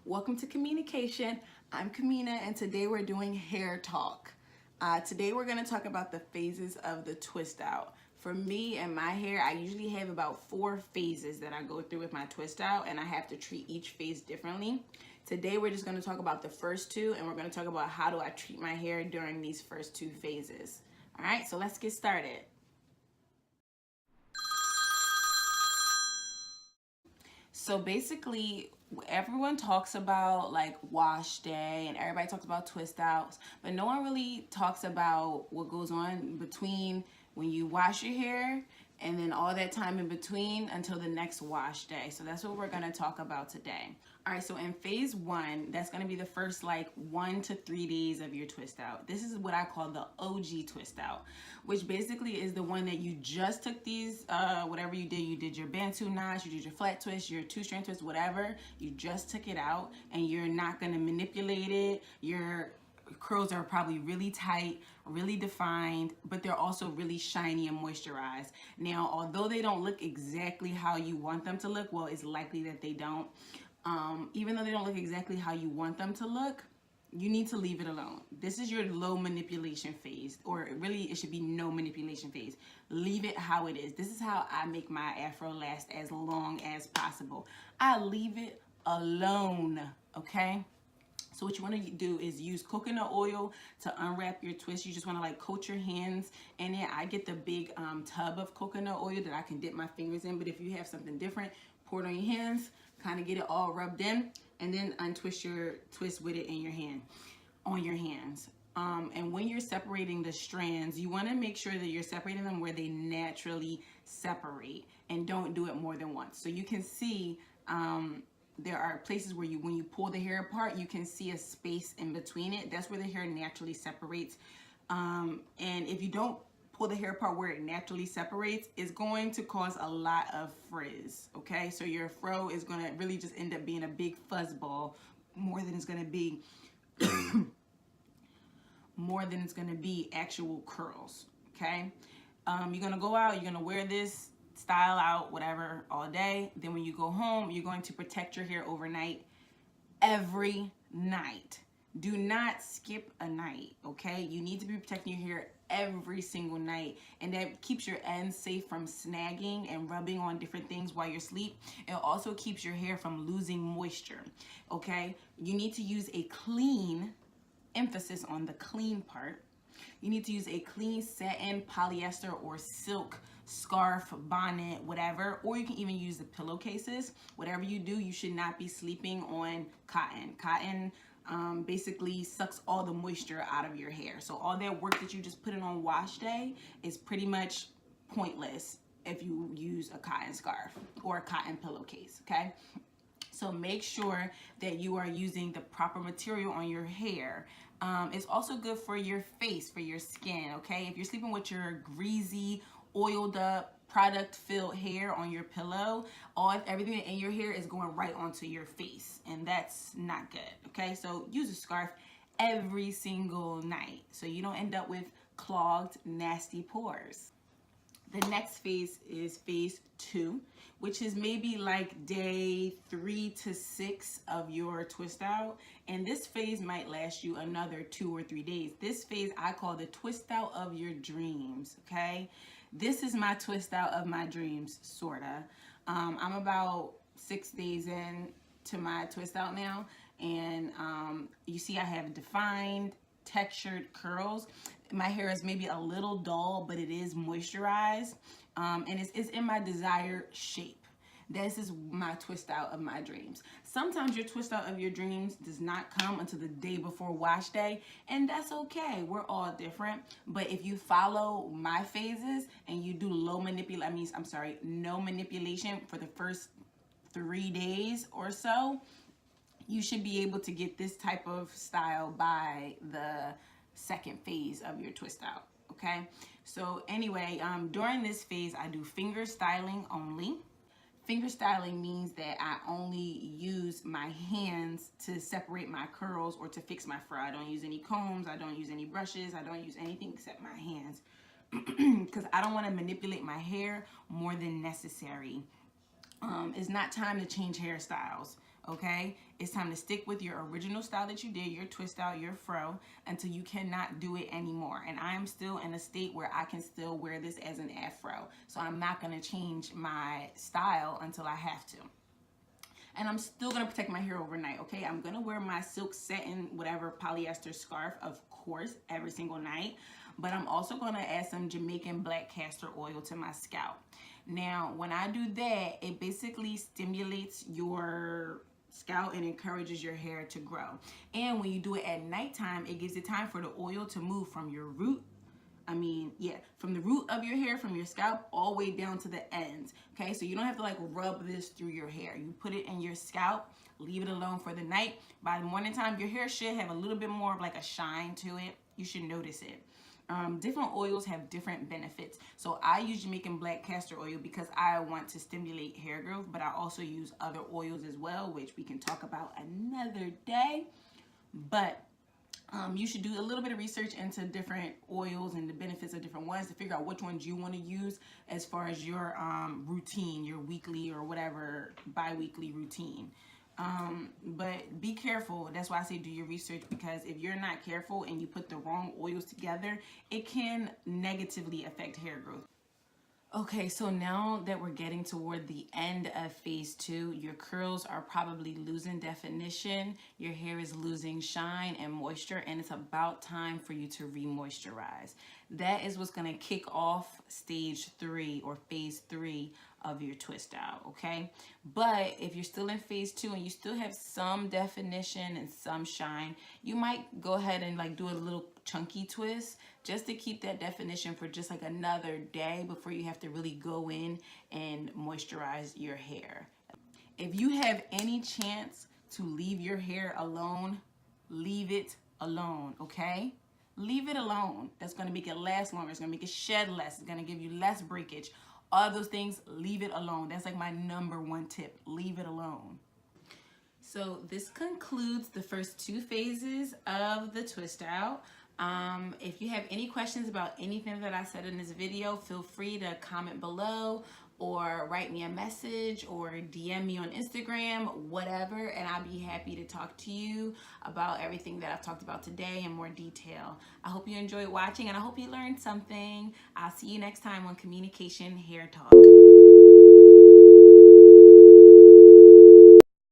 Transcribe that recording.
Welcome to Communication. I'm Kamina, and today we're doing hair talk. Today we're going to talk about the phases of the twist out. For me and my hair, I usually have about 4 phases that I go through with my twist out, and I have to treat each phase differently. Today we're just going to talk about the first 2, and we're going to talk about how do I treat my hair during these first 2 phases. All right, so let's get started. So basically, everyone talks about like wash day and everybody talks about twist outs, but no one really talks about what goes on between when you wash your hair and then all that time in between until the next wash day. So that's what we're gonna talk about today. All right, so in phase 1, that's gonna be the first like 1 to 3 days of your twist out. This is what I call the OG twist out, which basically is the one that you just took these, whatever you did your Bantu knots, you did your flat twist, your 2-strand twist, whatever, you just took it out and you're not gonna manipulate it. Your curls are probably really tight, really defined, but they're also really shiny and moisturized. Now, although they don't look exactly how you want them to look, well, it's likely that they don't. Even though they don't look exactly how you want them to look, you need to leave it alone. This is your low manipulation phase, or really it should be no manipulation phase. Leave it how it is. This is how I make my afro last as long as possible. I leave it alone, okay? So what you want to do is use coconut oil to unwrap your twist. You just want to like coat your hands in it. I get the big tub of coconut oil that I can dip my fingers in, but if you have something different, pour it on your hands, kind of get it all rubbed in, and then untwist your twist with it in your hand, on your hands. And when you're separating the strands, you want to make sure that you're separating them where they naturally separate, and don't do it more than once. So you can see there are places where when you pull the hair apart, you can see a space in between it. That's where the hair naturally separates. And if you don't pull the hair apart where it naturally separates, it's going to cause a lot of frizz, okay? So your fro is gonna really just end up being a big fuzz ball more than it's gonna be actual curls, okay? You're gonna go out, you're gonna wear this style out, whatever, all day. Then when you go home, you're going to protect your hair overnight, every night. Do not skip a night, okay? You need to be protecting your hair every single night, and that keeps your ends safe from snagging and rubbing on different things while you're asleep. It also keeps your hair from losing moisture, okay? You need to use a clean, emphasis on the clean part. You need to use a clean satin, polyester, or silk scarf, bonnet, whatever, or you can even use the pillowcases. Whatever you do, you should not be sleeping on cotton. Cotton basically sucks all the moisture out of your hair. So all that work that you just put in on wash day is pretty much pointless if you use a cotton scarf or a cotton pillowcase, okay? So make sure that you are using the proper material on your hair. It's also good for your face, for your skin, okay? If you're sleeping with your greasy, oiled up, product-filled hair on your pillow, everything in your hair is going right onto your face, and that's not good, okay? So use a scarf every single night so you don't end up with clogged, nasty pores. The next phase is phase 2, which is maybe like day 3 to 6 of your twist out. And this phase might last you another 2 or 3 days. This phase I call the twist out of your dreams, okay? This is my twist out of my dreams, sorta. I'm about 6 days in to my twist out now. And you see I have defined, textured curls. My hair is maybe a little dull, but it is moisturized, and it's in my desired shape. This is my twist out of my dreams. Sometimes your twist out of your dreams does not come until the day before wash day, and that's okay. We're all different. But if you follow my phases and you do no manipulation for the first 3 days or so, you should be able to get this type of style by the second phase of your twist out, okay? So anyway, during this phase, I do finger styling only. Finger styling means that I only use my hands to separate my curls or to fix my fro. I don't use any combs, I don't use any brushes, I don't use anything except my hands because I don't want to manipulate my hair more than necessary. It's not time to change hairstyles. okay? It's time to stick with your original style that you did, your twist out, your fro, until you cannot do it anymore. And I am still in a state where I can still wear this as an afro. So I'm not gonna change my style until I have to. And I'm still gonna protect my hair overnight, okay? I'm gonna wear my silk satin, whatever, polyester scarf, of course, every single night. But I'm also gonna add some Jamaican black castor oil to my scalp. Now, when I do that, it basically stimulates your scalp and encourages your hair to grow. And when you do it at nighttime, it gives it time for the oil to move from your root, from the root of your hair, from your scalp, all the way down to the ends, okay? So you don't have to like rub this through your hair. You put it in your scalp, leave it alone for the night. By the morning time, your hair should have a little bit more of like a shine to it. You should notice it. Different oils have different benefits. So I use Jamaican black castor oil because I want to stimulate hair growth, but I also use other oils as well, which we can talk about another day. But you should do a little bit of research into different oils and the benefits of different ones to figure out which ones you want to use as far as your routine, your weekly or whatever bi-weekly routine. But be careful. That's why I say do your research, because if you're not careful and you put the wrong oils together, it can negatively affect hair growth. Okay, so now that we're getting toward the end of phase 2, your curls are probably losing definition, your hair is losing shine and moisture, and it's about time for you to re-moisturize. That is what's gonna kick off stage 3 or phase 3 of your twist out, okay? But if you're still in phase 2 and you still have some definition and some shine, you might go ahead and like do a little chunky twist just to keep that definition for just like another day before you have to really go in and moisturize your hair. If you have any chance to leave your hair alone, leave it alone, okay? Leave it alone. That's gonna make it last longer. It's gonna make it shed less. It's gonna give you less breakage. All those things, leave it alone. That's like my #1 tip. Leave it alone. So this concludes the first 2 phases of the twist out. If you have any questions about anything that I said in this video, feel free to comment below or write me a message or DM me on Instagram, whatever, and I'll be happy to talk to you about everything that I've talked about today in more detail. I hope you enjoyed watching and I hope you learned something. I'll see you next time on Communication Hair Talk.